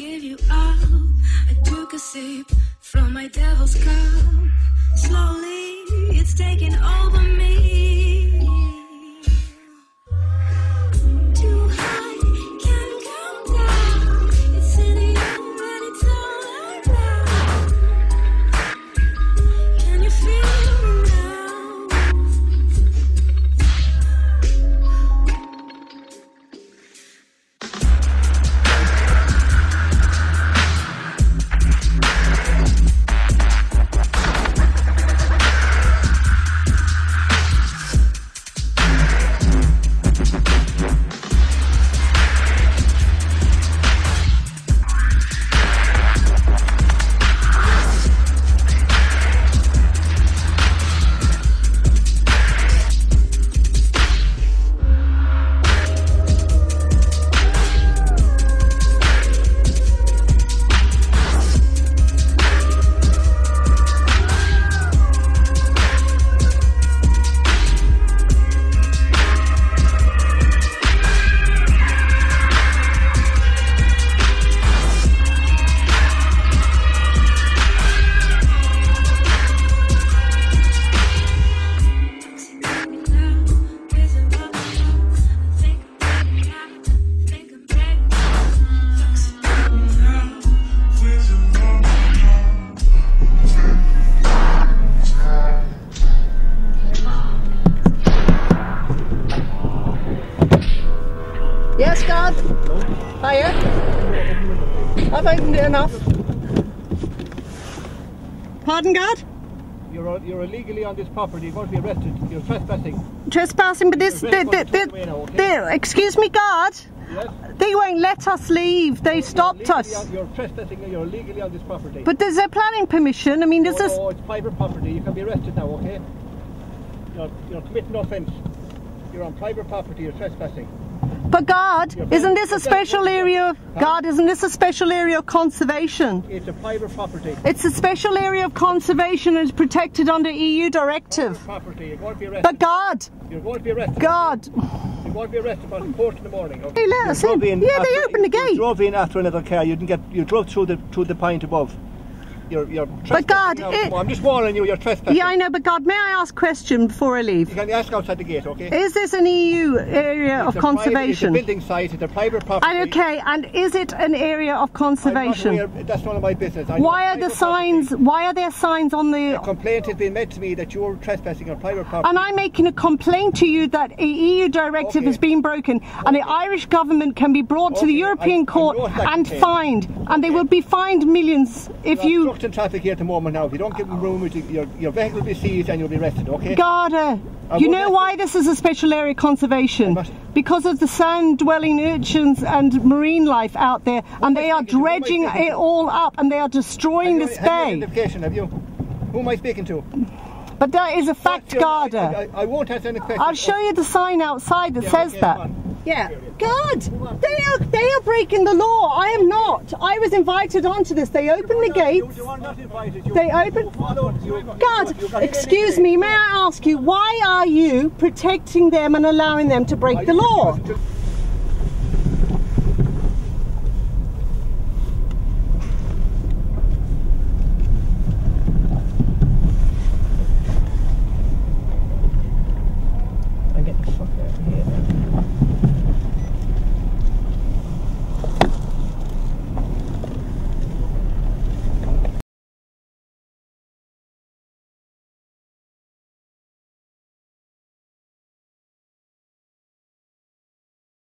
give you up. I took a sip from my devil's cup. Slowly, it's taking over me. Too high, can't come down. It's in the air and it's all around. Can you feel it now? Yes, God. Hiya. I've opened it enough. Pardon, God? You're illegally on this property. You're going to be arrested. You're trespassing. Trespassing, but this... excuse me, God. Yes? They won't let us leave. They stopped us. You're trespassing. You're illegally on this property. But there's a planning permission. I mean, there's this... No, it's private property. You can be arrested now, okay? You're committing offence. You're on private property. You're trespassing. But God, isn't this a special area? God, isn't this a special area of conservation? It's a private property. It's a special area of conservation and it's protected under EU directive. Private property. You're going to be arrested. But God, you're going to be arrested. God. You're going to be arrested by the court in the morning. Okay? Hey, let us in. Yeah, they opened the gate. You drove in after another car. You didn't get. You drove through the point above. You're but God, I'm just warning you. You're trespassing. Yeah, I know. But God, may I ask a question before I leave? You can ask outside the gate, okay? Is this an EU area of conservation? It's a building site. It's a private property. And okay, and is it an area of conservation? That's none of my business. Why are the signs? Why are there signs on the? A complaint has been made to me that you're trespassing on private property. And I'm making a complaint to you that a EU directive has been broken, and the Irish government can be brought to the European Court and fined, and they will be fined millions if you. Obstructing traffic here at the moment now. If you don't give them room, your vehicle will be seized and you'll be arrested. Okay. God, you know why this is a special area conservation? Because of the sand-dwelling urchins and marine life out there, and they are dredging it all up, and they are destroying this bay. Have you? Who am I speaking to? But that is a fact, Garda. I won't answer any questions. I'll show you the sign outside that says that. Yeah. God, they are breaking the law. I am not. I was invited onto this. They opened the gates. You are not invited. They opened. God, excuse me. May I ask you, why are you protecting them and allowing them to break the law?